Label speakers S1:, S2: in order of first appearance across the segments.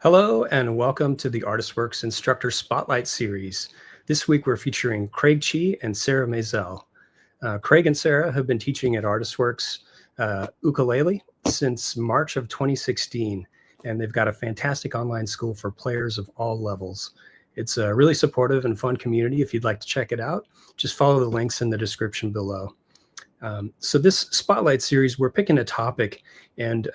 S1: Hello and welcome to the ArtistWorks Instructor Spotlight Series. This week we're featuring Craig Chee and Sarah Maisel. Craig and Sarah have been teaching at ArtistWorks ukulele since March of 2016, and they've got a fantastic online school for players of all levels. It's a really supportive and fun community. If you'd like to check it out, just follow the links in the description below. So this Spotlight series, we're picking a topic, and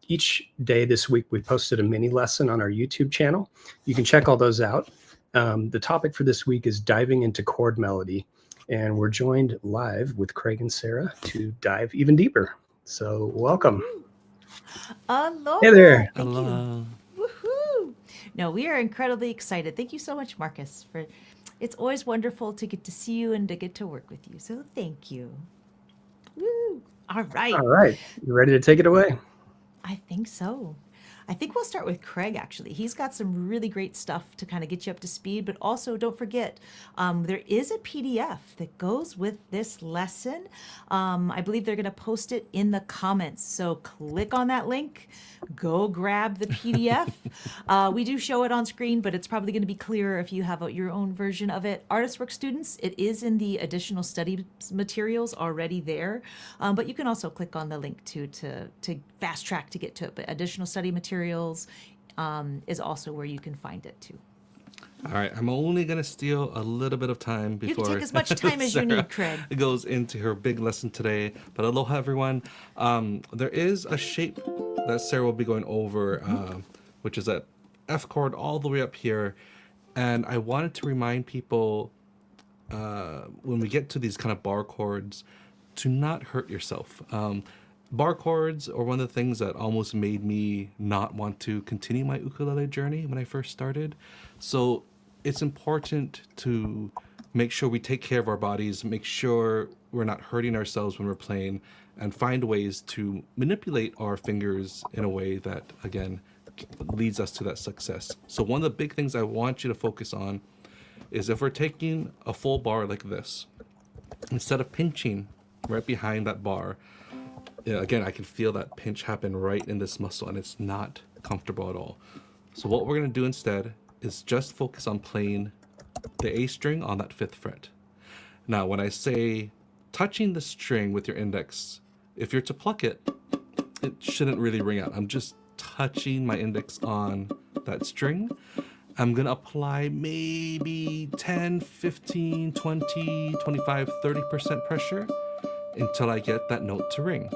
S1: each day this week we posted a mini lesson on our YouTube channel. You can check all those out. The topic for this week is diving into chord melody, and we're joined live with Craig and Sarah to dive even deeper. So welcome.
S2: Aloha.
S1: Hey there.
S2: Thank
S3: Hello.
S2: you. Woohoo! No, we are incredibly excited. Thank you so much, Marcus. It's always wonderful to get to see you and to get to work with you. So thank you. Woo! All right.
S1: All right. You ready to take it away?
S2: I think so. I think we'll start with Craig, actually. He's got some really great stuff to kind of get you up to speed, but also don't forget, there is a PDF that goes with this lesson. I believe they're going to post it in the comments. So click on that link, go grab the PDF. We do show it on screen, but it's probably going to be clearer if you have your own version of it. ArtistWorks students, it is in the additional study materials already there, but you can also click on the link to fast track to get to it. But additional study materials is also where you can find it too.
S3: All right, I'm only going to steal a little bit of time before
S2: You can take as much time as you need, Craig.
S3: goes into her big lesson today. But aloha, everyone. There is a shape that Sarah will be going over, which is that F chord all the way up here. And I wanted to remind people when we get to these kind of bar chords to not hurt yourself. Bar chords are one of the things that almost made me not want to continue my ukulele journey when I first started. So it's important to make sure we take care of our bodies, make sure we're not hurting ourselves when we're playing, and find ways to manipulate our fingers in a way that, again, leads us to that success. So one of the big things I want you to focus on is if we're taking a full bar like this, instead of pinching right behind that bar, again, I can feel that pinch happen right in this muscle, and it's not comfortable at all. So what we're going to do instead is just focus on playing the A string on that 5th fret. Now, when I say touching the string with your index, if you're to pluck it, it shouldn't really ring out. I'm just touching my index on that string. I'm going to apply maybe 10, 15, 20, 25, 30% pressure until I get that note to ring.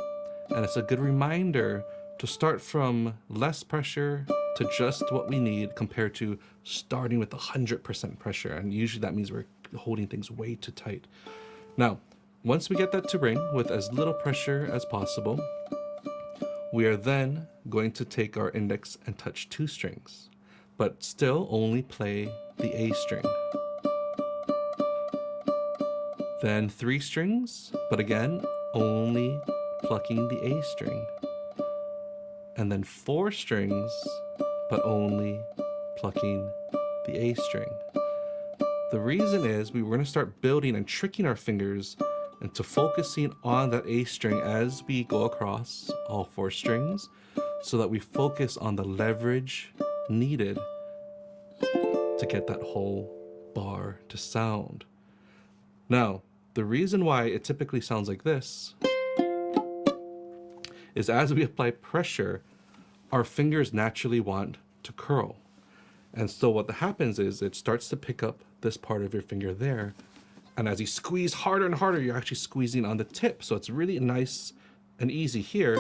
S3: And it's a good reminder to start from less pressure to just what we need compared to starting with 100% pressure. And usually that means we're holding things way too tight. Now, once we get that to ring with as little pressure as possible, we are then going to take our index and touch 2 strings, but still only play the A string. Then 3 strings, but again, only plucking the A string. And then 4 strings, but only plucking the A string. The reason is we were going to start building and tricking our fingers into focusing on that A string as we go across all 4 strings, so that we focus on the leverage needed to get that whole bar to sound. Now, the reason why it typically sounds like this is as we apply pressure, our fingers naturally want to curl. And so what happens is it starts to pick up this part of your finger there. And as you squeeze harder and harder, you're actually squeezing on the tip. So it's really nice and easy here.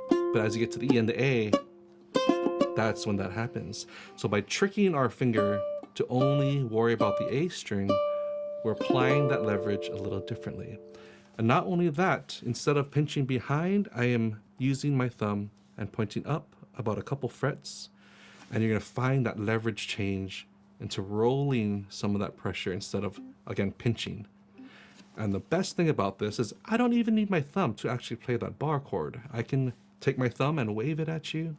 S3: But as you get to the E and the A, that's when that happens. So by tricking our finger to only worry about the A string, we're applying that leverage a little differently. And not only that, instead of pinching behind, I am using my thumb and pointing up about a couple frets, and you're going to find that leverage change into rolling some of that pressure instead of, again, pinching. And the best thing about this is I don't even need my thumb to actually play that bar chord. I can take my thumb and wave it at you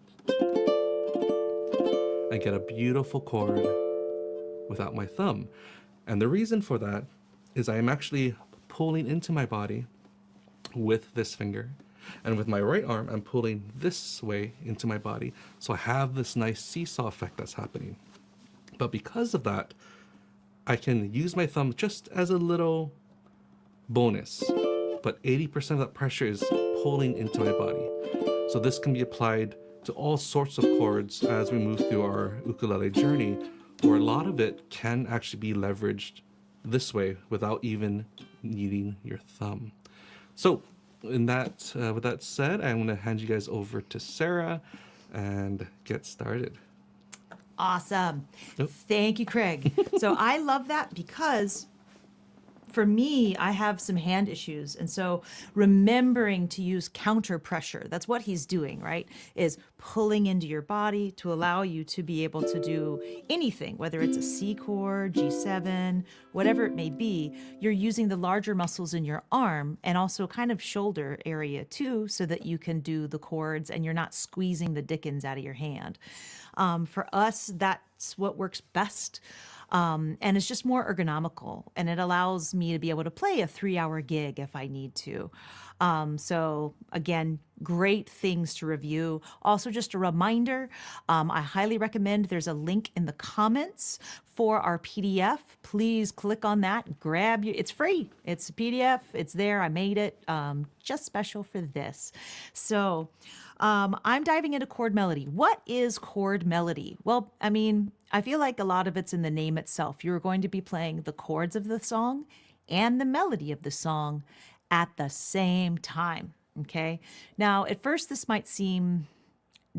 S3: and get a beautiful chord without my thumb. And the reason for that is I am actually pulling into my body with this finger. And with my right arm, I'm pulling this way into my body. So I have this nice seesaw effect that's happening. But because of that, I can use my thumb just as a little bonus. But 80% of that pressure is pulling into my body. So this can be applied to all sorts of chords as we move through our ukulele journey, or a lot of it can actually be leveraged this way without even needing your thumb. So with that said, I'm going to hand you guys over to Sarah and get started.
S2: Awesome.
S3: Yep.
S2: Thank you, Craig. So I love that because for me, I have some hand issues. And so remembering to use counter pressure, that's what he's doing, right? Is pulling into your body to allow you to be able to do anything, whether it's a C chord, G7, whatever it may be. You're using the larger muscles in your arm and also kind of shoulder area too, so that you can do the chords and you're not squeezing the dickens out of your hand. For us, that's what works best. And it's just more ergonomical, and it allows me to be able to play a 3-hour gig if I need to. So again, great things to review. Also, just a reminder, I highly recommend, there's a link in the comments for our PDF. Please click on that, grab your, it's free. It's a PDF, it's there, I made it just special for this. So I'm diving into chord melody. What is chord melody? Well, I mean, I feel like a lot of it's in the name itself. You're going to be playing the chords of the song and the melody of the song at the same time, okay? Now, at first, this might seem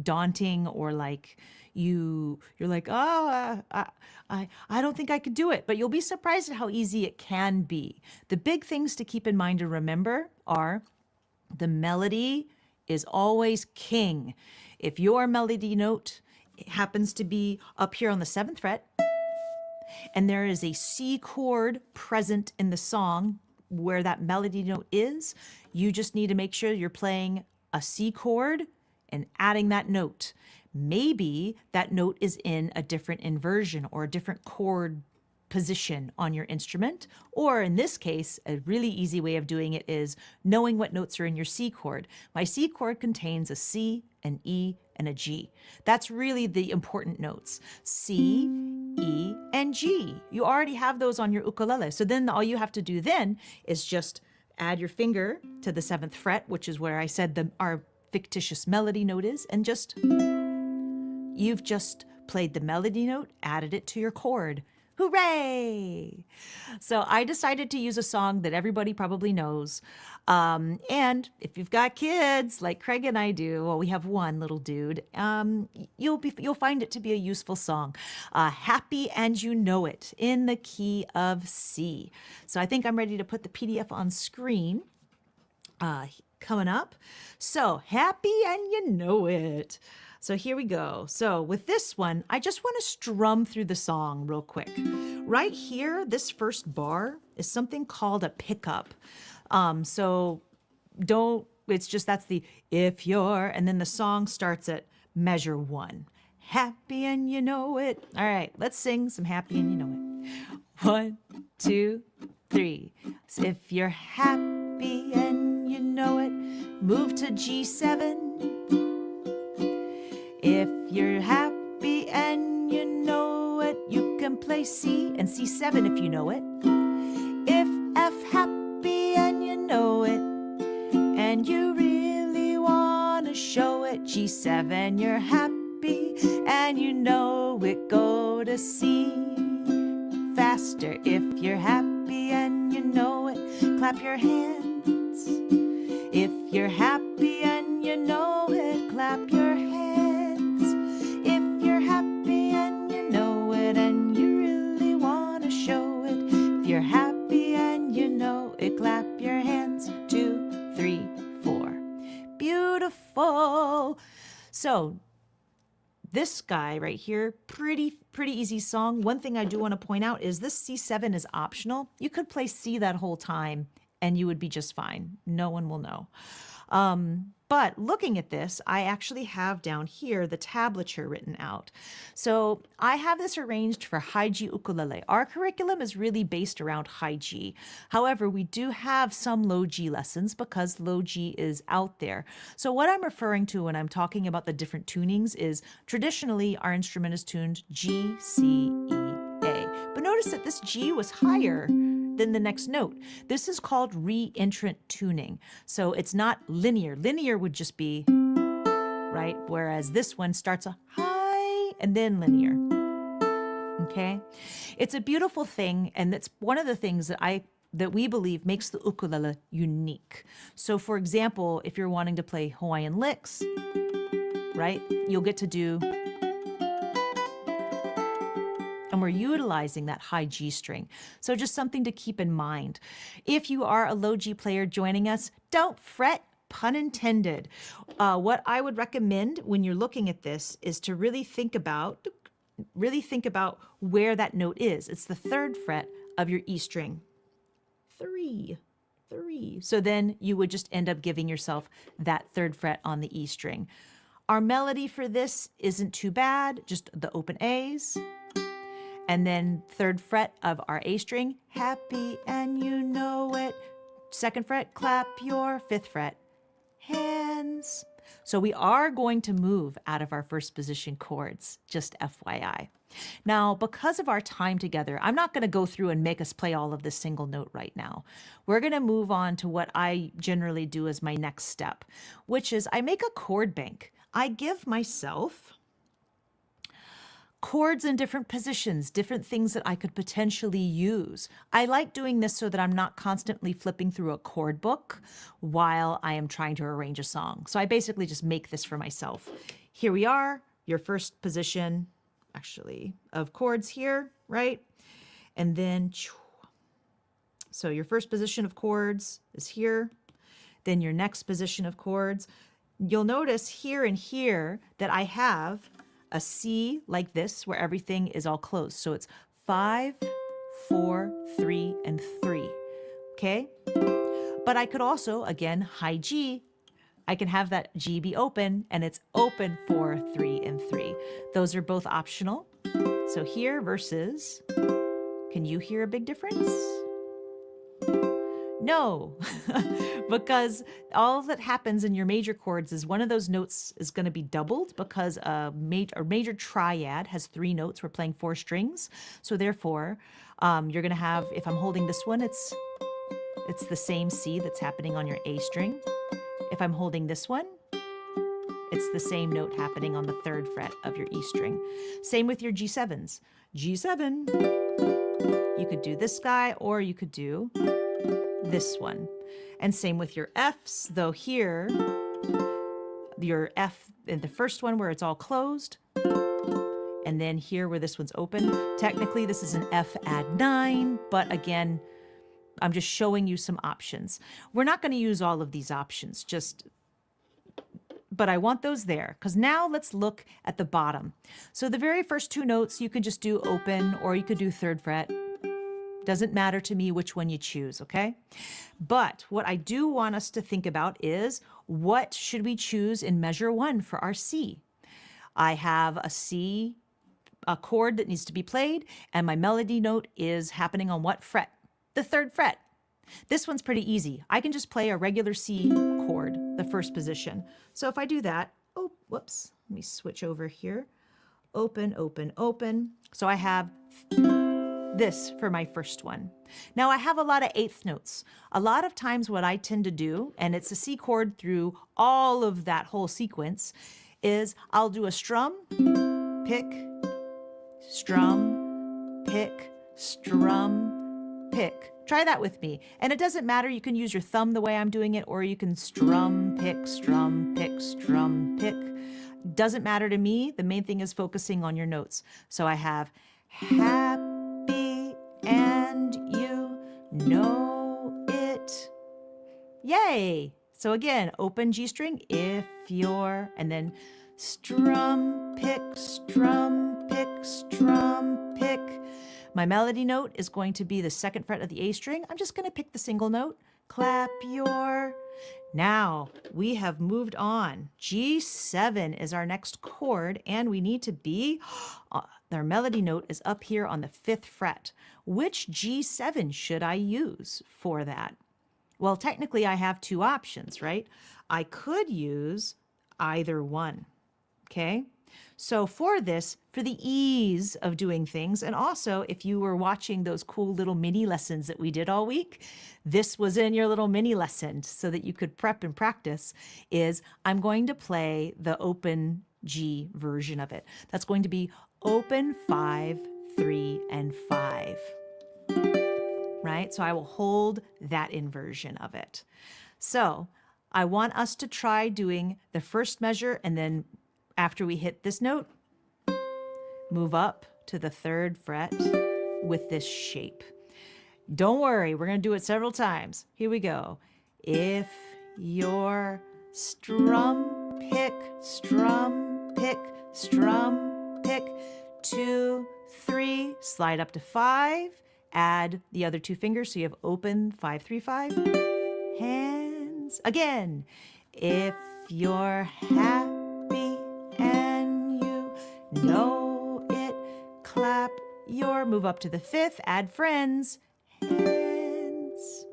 S2: daunting or like you're like, oh, I don't think I could do it, but you'll be surprised at how easy it can be. The big things to keep in mind and remember are the melody is always king. If your melody note happens to be up here on the 7th fret, and there is a C chord present in the song where that melody note is, you just need to make sure you're playing a C chord and adding that note. Maybe that note is in a different inversion or a different chord position on your instrument, or in this case, a really easy way of doing it is knowing what notes are in your C chord. My C chord contains a C, an E, and a G. That's really the important notes. C, E, and G. You already have those on your ukulele. So then all you have to do then is just add your finger to the 7th fret, which is where I said our fictitious melody note is, and you've just played the melody note, added it to your chord. Hooray! So I decided to use a song that everybody probably knows. And if you've got kids like Craig and I do, well, we have one little dude, you'll find it to be a useful song. Happy and You Know It in the key of C. So I think I'm ready to put the PDF on screen. Coming up. So Happy and You Know It. So here we go. So with this one, I just want to strum through the song real quick. Right here, this first bar is something called a pickup. So it's just, that's the if you're, and then the song starts at measure 1. Happy and you know it. All right, let's sing some Happy and You Know It. 1, 2, 3. So if you're happy and you know it, move to G7. If you're happy and you know it, you can play C and C7 if you know it. If F happy and you know it, and you really want to show it, G7, you're happy and you know it, go to C. Faster, if you're happy and you know it, clap your hands. If you're happy and you know it, clap your hands. If you're happy and you know it, and you really want to show it, if you're happy and you know it, clap your hands. 2, 3, 4. Beautiful. So this guy right here, pretty easy song. One thing I do want to point out is this C7 is optional. You could play C that whole time and you would be just fine. No one will know. But looking at this, I actually have down here the tablature written out. So I have this arranged for high G ukulele. Our curriculum is really based around high G. However, we do have some low G lessons because low G is out there. So what I'm referring to when I'm talking about the different tunings is traditionally our instrument is tuned G, C, E, A. But notice that this G was higher than the next note. This is called reentrant tuning. So it's not linear. Linear would just be, right? Whereas this one starts a high and then linear. Okay? It's a beautiful thing, and that's one of the things that we believe makes the ukulele unique. So for example, if you're wanting to play Hawaiian licks, right? You'll get to do, and we're utilizing that high G string. So just something to keep in mind. If you are a low G player joining us, don't fret, pun intended. What I would recommend when you're looking at this is to really think about where that note is. It's the 3rd fret of your E string. 3. So then you would just end up giving yourself that 3rd fret on the E string. Our melody for this isn't too bad, just the open A's. And then 3rd fret of our A string, happy and you know it. 2nd fret, clap your 5th fret, hands. So we are going to move out of our 1st position chords, just FYI. Now, because of our time together, I'm not going to go through and make us play all of this single note right now. We're going to move on to what I generally do as my next step, which is I make a chord bank. I give myself chords in different positions, different things that I could potentially use. I like doing this so that I'm not constantly flipping through a chord book while I am trying to arrange a song. So I basically just make this for myself. Here we are, your 1st position, actually, of chords here, right? And then, so your 1st position of chords is here. Then your next position of chords. You'll notice here and here that I have a C like this, where everything is all closed. So it's 5, 4, 3, and 3. Okay? But I could also, again, high G, I can have that G be open, and it's open 4, 3, and 3. Those are both optional. So here versus, can you hear a big difference? No, because all that happens in your major chords is one of those notes is going to be doubled because a major triad has 3 notes. We're playing 4 strings. So therefore, you're going to have, if I'm holding this one, it's the same C that's happening on your A string. If I'm holding this one, it's the same note happening on the 3rd fret of your E string. Same with your G7s. G7, you could do this guy or you could do this one. And same with your Fs, though here, your F in the 1st one where it's all closed, and then here where this one's open. Technically, this is an F add 9, but again, I'm just showing you some options. We're not going to use all of these options, but I want those there, because now let's look at the bottom. So the very first 2 notes, you could just do open, or you could do 3rd fret. Doesn't matter to me which one you choose, okay? But what I do want us to think about is, what should we choose in measure 1 for our C? I have a C, a chord that needs to be played, and my melody note is happening on what fret? The 3rd fret. This one's pretty easy. I can just play a regular C chord, the 1st position. So if I do that, oh, whoops, let me switch over here. Open, open, open. So I have this for my 1st one. Now I have a lot of 8th notes. A lot of times what I tend to do, and it's a C chord through all of that whole sequence, is I'll do a strum, pick, strum, pick, strum, pick. Try that with me. And it doesn't matter, you can use your thumb the way I'm doing it, or you can strum, pick, strum, pick, strum, pick. Doesn't matter to me. The main thing is focusing on your notes. So I have happy and you know it. Yay! So again, open G string if you're, and then strum, pick, strum, pick, strum, pick. My melody note is going to be the 2nd fret of the A string. I'm just going to pick the single note. Clap your, Now we have moved on. G7 is our next chord, and we need to be, our melody note is up here on the 5th fret. Which G7 should I use for that? Well, technically I have two options, right? I could use either one, okay? So for this, for the ease of doing things, and also if you were watching those cool little mini lessons that we did all week, this was in your little mini lesson so that you could prep and practice, is I'm going to play the open G version of it. That's going to be open 5, 3, and 5, right? So I will hold that inversion of it. So I want us to try doing the first measure, and then after we hit this note, move up to the 3rd fret with this shape. Don't worry, we're going to do it several times. Here we go. If your strum, pick, strum, pick, strum, pick, 2, 3, slide up to 5, add the other 2 fingers so you have open 5, 3, 5. Hands. Again. If you're happy and you know it, clap your, move up to the 5th, add friends, hands.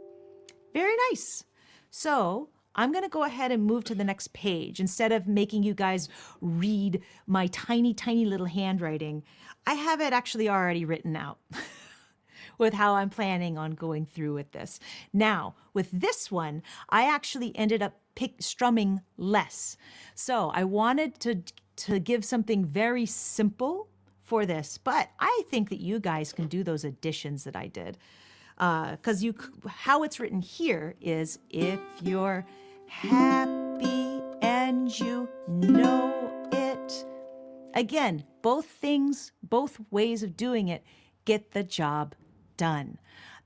S2: Very nice. So I'm going to go ahead and move to the next page. Instead of making you guys read my tiny, tiny little handwriting, I have it actually already written out with how I'm planning on going through with this. Now, with this one, I actually ended up strumming less. So I wanted to give something very simple for this, but I think that you guys can do those additions that I did. Because how it's written here is, if you're happy and you know it. Again, both ways of doing it get the job done.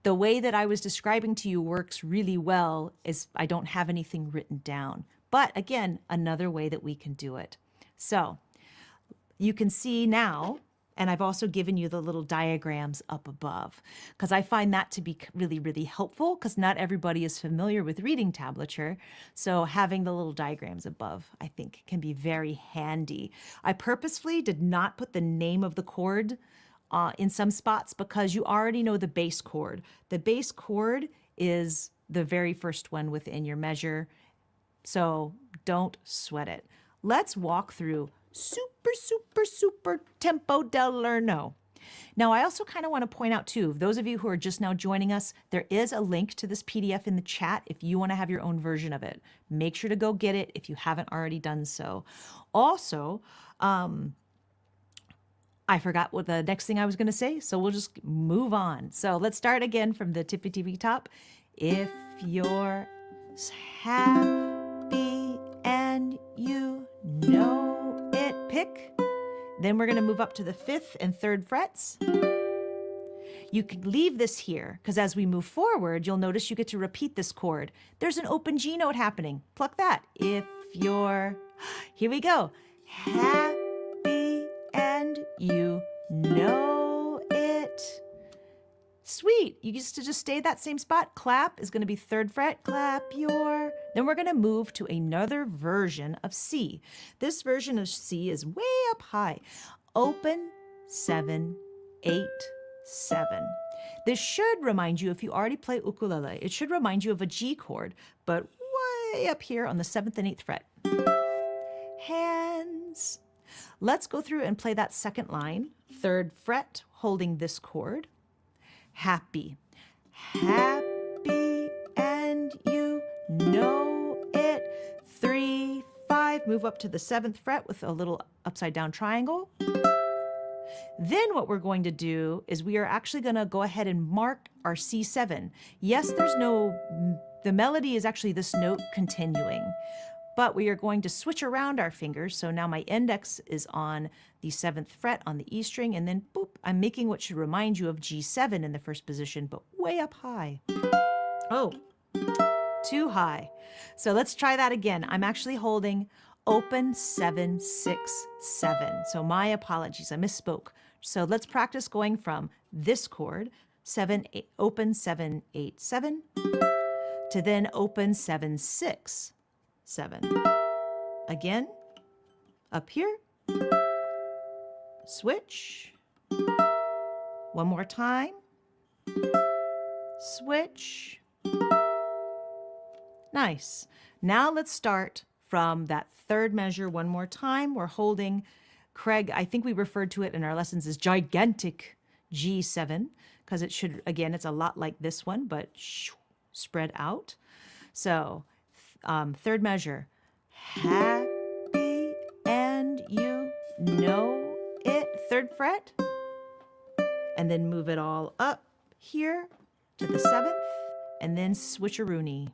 S2: The way that I was describing to you works really well is I don't have anything written down. But again, another way that we can do it. So you can see now, and I've also given you the little diagrams up above, because I find that to be really, really helpful, because not everybody is familiar with reading tablature. So having the little diagrams above, I think, can be very handy. I purposefully did not put the name of the chord in some spots because you already know the bass chord. The bass chord is the very first one within your measure, so don't sweat it. Let's walk through super, super, super tempo del lerno. Now, I also kind of want to point out too, those of you who are just now joining us, there is a link to this PDF in the chat if you want to have your own version of it. Make sure to go get it if you haven't already done so. Also, I forgot what the next thing I was going to say, so we'll just move on. So let's start again from the tippy top. If you're happy and you know it, pick. Then we're going to move up to the 5th and 3rd frets. You could leave this here, because as we move forward, you'll notice you get to repeat this chord. There's an open G note happening. Pluck that. If you're, here we go, happy and you know it. Sweet. You used to just stay at that same spot. Clap is going to be 3rd fret. Clap your. Then we're going to move to another version of C. This version of C is way up high. Open 7, 8, 7. This should remind you, if you already play ukulele, it should remind you of a G chord, but way up here on the 7th and 8th fret. Hands. Let's go through and play that second line. 3rd fret, holding this chord. Happy. Happy and you know it. 3, 5. Move up to the 7th fret with a little upside down triangle. Then what we're going to do is we are actually going to go ahead and mark our C7. Yes, the melody is actually this note continuing, but we are going to switch around our fingers. So now my index is on the 7th fret on the E string, and then boop, I'm making what should remind you of G7 in the first position, but way up high. Oh, too high. So let's try that again. I'm actually holding open 7, 6, 7. So my apologies, I misspoke. So let's practice going from this chord, 7, 8, open 7, 8, 7, to then open 7, 6, 7. Again, up here, switch. One more time, switch. Nice. Now let's start from that third measure one more time. We're holding, Craig, I think we referred to it in our lessons as gigantic G7, because it should, again, it's a lot like this one, but spread out. So third measure, happy and you know it, third fret, and then move it all up here to the 7th, and then switcheroony.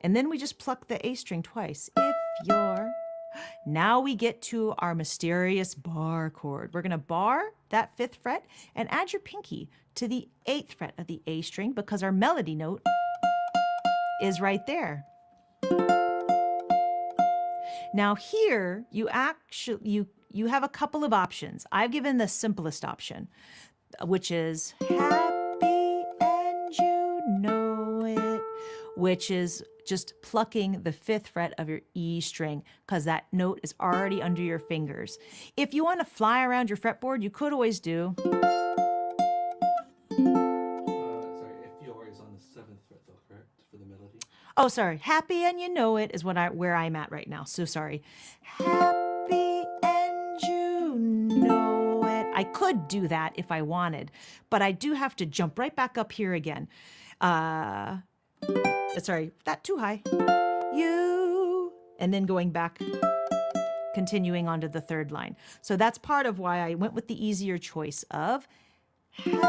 S2: And then we just pluck the A string twice. If you're, now we get to our mysterious bar chord. We're gonna bar that 5th fret and add your pinky to the 8th fret of the A string because our melody note is right there. Now here, you actually, you have a couple of options. I've given the simplest option, which is happy and you know it, which is just plucking the 5th fret of your E string because that note is already under your fingers. If you want to fly around your fretboard, you could always do.
S3: Sorry, if you're is on the 7th fret though, correct, for the melody?
S2: Oh, sorry. Happy and you know it is where I'm at right now. So sorry. Happy and you know it. I could do that if I wanted, but I do have to jump right back up here again. Sorry, that too high. You, and then going back, continuing onto the 3rd line. So that's part of why I went with the easier choice of happy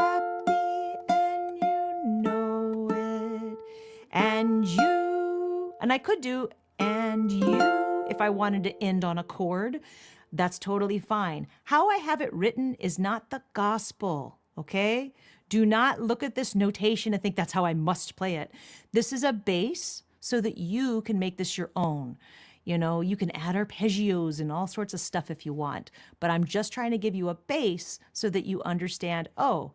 S2: and you know it, and you, and I could do and you if I wanted to end on a chord. That's totally fine. How I have it written is not the gospel, okay? Do not look at this notation and think that's how I must play it. This is a base so that you can make this your own. You know, you can add arpeggios and all sorts of stuff if you want, but I'm just trying to give you a base so that you understand, oh,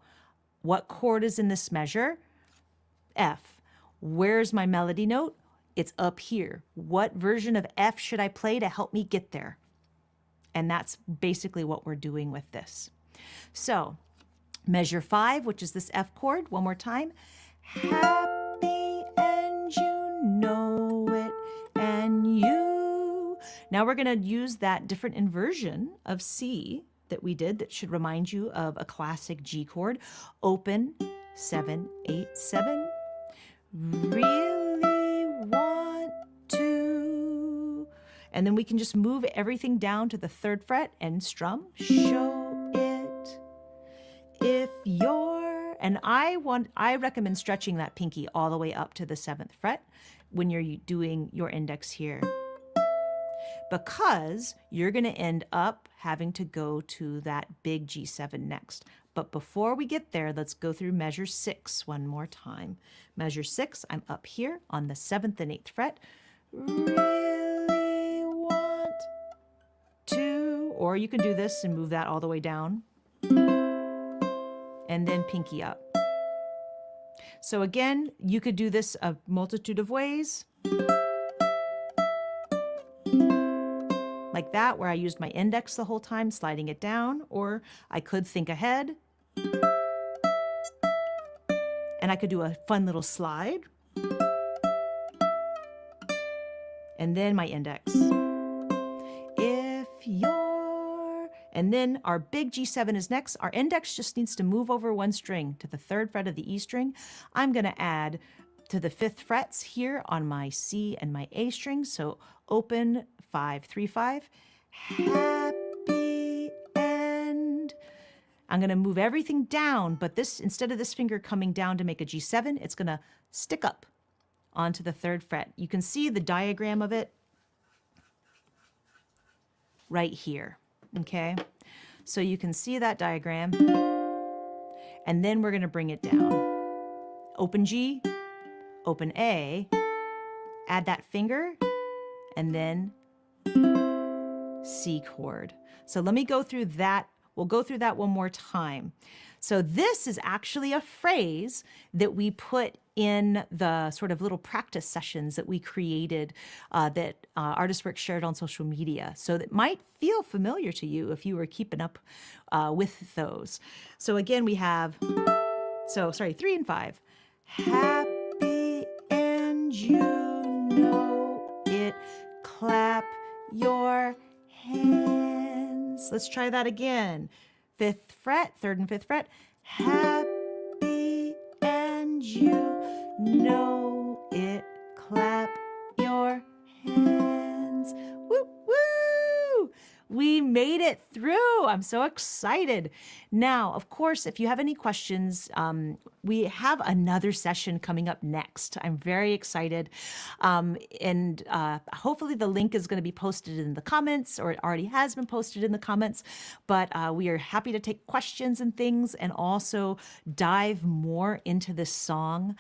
S2: what chord is in this measure? F. Where's my melody note? It's up here. What version of F should I play to help me get there? And that's basically what we're doing with this. So, measure 5, which is this F chord, one more time. Happy and you know it, and you. Now we're gonna use that different inversion of C that we did that should remind you of a classic G chord. Open, 7, 8, 7. Really want to. And then we can just move everything down to the 3rd fret and strum. Show it. If you're, and I recommend stretching that pinky all the way up to the 7th fret when you're doing your index here, because you're going to end up having to go to that big G7 next. But before we get there, let's go through measure 6 one more time. Measure 6, I'm up here on the 7th and 8th fret. Really want to, or you can do this and move that all the way down. And then pinky up. So again, you could do this a multitude of ways. Like that, where I used my index the whole time, sliding it down, or I could think ahead. And I could do a fun little slide. And then my index. If you're, and then our big G7 is next. Our index just needs to move over one string to the 3rd fret of the E string. I'm going to add to the 5th frets here on my C and my A string. So open 5, 3, 5. Happy end. I'm going to move everything down, but this, instead of this finger coming down to make a G7, it's going to stick up onto the 3rd fret. You can see the diagram of it right here. Okay, so you can see that diagram, and then we're going to bring it down. Open G, open A, add that finger, and then C chord. So let me go through that We'll go through that one more time. So this is actually a phrase that we put in the sort of little practice sessions that we created that ArtistWorks shared on social media. So that might feel familiar to you if you were keeping up with those. So again, we have, 3 and 5. Happy and you know it. Clap your hands. Let's try that again. 5th fret, 3rd and 5th fret. Happy and you know it. Clap your hands. Woo, woo! We made it through. I'm so excited. Now, of course, if you have any questions, we have another session coming up next. I'm very excited. And hopefully the link is going to be posted in the comments, or it already has been posted in the comments. But we are happy to take questions and things and also dive more into this song.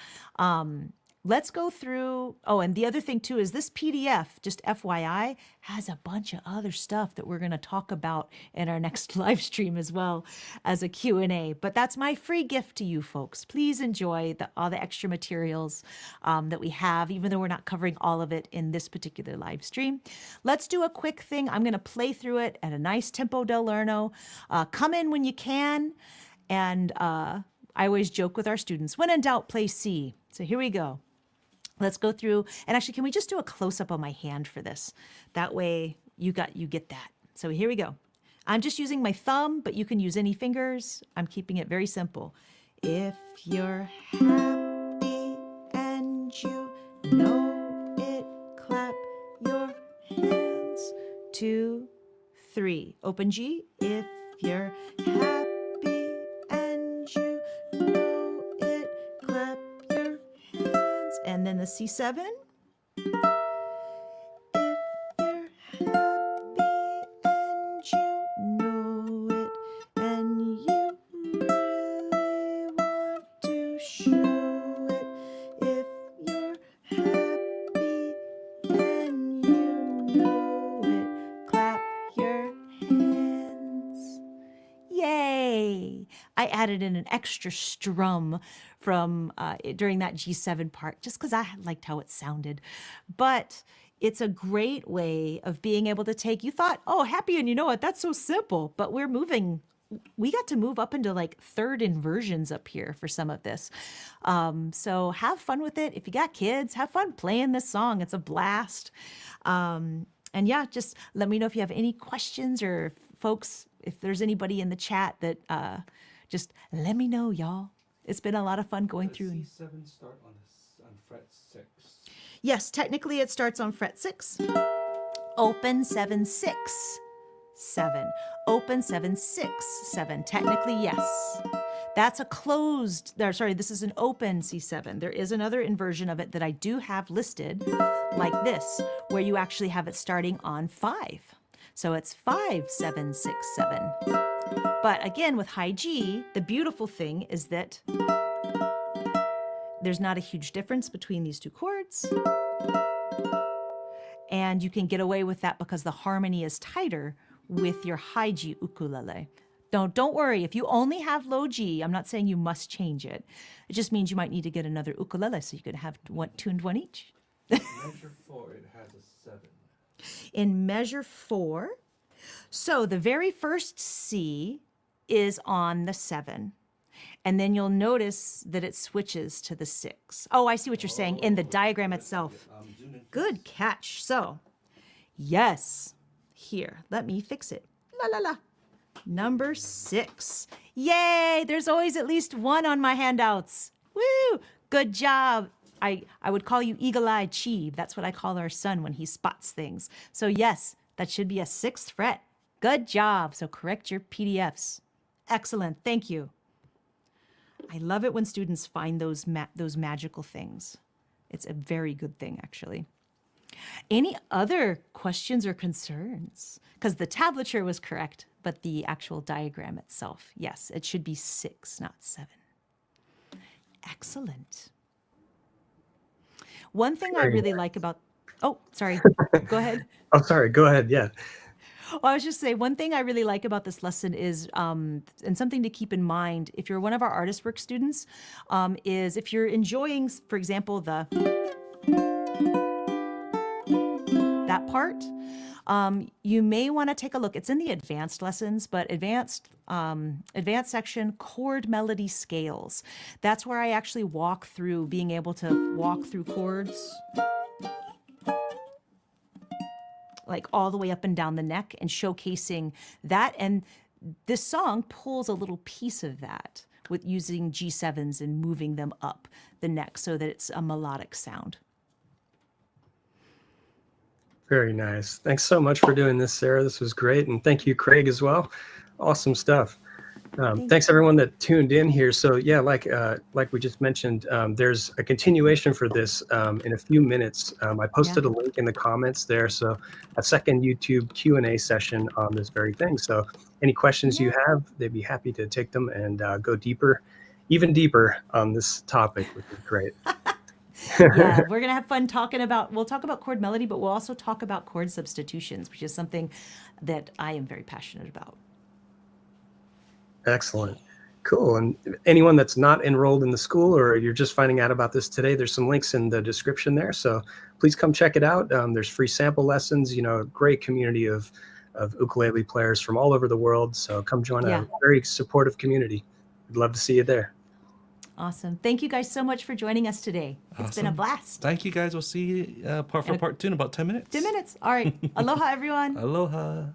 S2: Let's go through. Oh, and the other thing too is this PDF, just FYI, has a bunch of other stuff that we're going to talk about in our next live stream as well as a Q&A. But that's my free gift to you folks. Please enjoy all the extra materials that we have, even though we're not covering all of it in this particular live stream. Let's do a quick thing. I'm going to play through it at a nice tempo del lerno. Come in when you can. And I always joke with our students, when in doubt, play C. So here we go. Let's go through, and actually, can we just do a close-up on my hand for this? That way you get that. So here we go. I'm just using my thumb, but you can use any fingers. I'm keeping it very simple. If you're happy and you know it, clap your hands. 2, 3. Open G. If you're happy and you know it, clap your hands. And then the C7. If you're happy and you know it, and you really want to show it. If you're happy and you know it, clap your hands. Yay! I added in an extra strum from during that G7 part, just because I liked how it sounded. But it's a great way of being able to take, you thought, oh, happy and you know what, that's so simple. But we got to move up into like third inversions up here for some of this. So have fun with it. If you got kids, have fun playing this song. It's a blast. And yeah, just let me know if you have any questions, or folks, if there's anybody in the chat that just let me know, y'all. It's been a lot of fun going through.
S3: C7 start on fret 6.
S2: Yes, technically it starts on fret 6. Open 7, 6, 7. Open 7, 6, 7. Technically, yes. That's a closed, this is an open C7. There is another inversion of it that I do have listed like this, where you actually have it starting on 5. So it's 5, 7, 6, 7. But again, with high G, the beautiful thing is that there's not a huge difference between these two chords. And you can get away with that because the harmony is tighter with your high G ukulele. Don't worry, if you only have low G, I'm not saying you must change it. It just means you might need to get another ukulele so you can have 2 and 1 each.
S3: Measure 4, it has a 7.
S2: In measure 4, so the very first C is on the 7. And then you'll notice that it switches to the 6. Oh, I see what you're saying in the diagram itself. Good catch. So, yes, here, let me fix it. La, la, la. Number 6. Yay, there's always at least one on my handouts. Woo, good job. I would call you eagle-eyed Chee. That's what I call our son when he spots things. So yes, that should be a 6th fret. Good job. So correct your PDFs. Excellent. Thank you. I love it when students find those magical things. It's a very good thing, actually. Any other questions or concerns? Because the tablature was correct, but the actual diagram itself, yes, it should be 6, not 7. Excellent. One thing I really like about, oh, sorry, go ahead.
S1: Oh, sorry, go ahead. Yeah.
S2: Well, I was just say one thing I really like about this lesson is, and something to keep in mind if you're one of our ArtistWorks students, is if you're enjoying, for example, that part, you may want to take a look. It's in the advanced lessons, but advanced section, chord melody scales. That's where I actually walk through being able to walk through chords, like all the way up and down the neck, and showcasing that. And this song pulls a little piece of that with using G7s and moving them up the neck so that it's a melodic sound.
S1: Very nice. Thanks so much for doing this, Sarah. This was great. And thank you, Craig, as well. Awesome stuff. Thanks everyone that tuned in here. So yeah, like we just mentioned, there's a continuation for this in a few minutes. I posted a link in the comments there. So a second YouTube Q&A session on this very thing. So any questions you have, they'd be happy to take them and go deeper, even deeper on this topic, which is great.
S2: Yeah, we're gonna have fun we'll talk about chord melody, but we'll also talk about chord substitutions, which is something that I am very passionate about.
S1: Excellent. Cool. And anyone that's not enrolled in the school, or you're just finding out about this today, there's some links in the description there. So please come check it out. There's free sample lessons, a great community of ukulele players from all over the world. So come join a very supportive community. We'd love to see you there.
S2: Awesome. Thank you guys so much for joining us today. It's been a blast.
S3: Thank you guys. We'll see you for part 2 in about 10 minutes.
S2: 10 minutes. All right. Aloha, everyone.
S3: Aloha.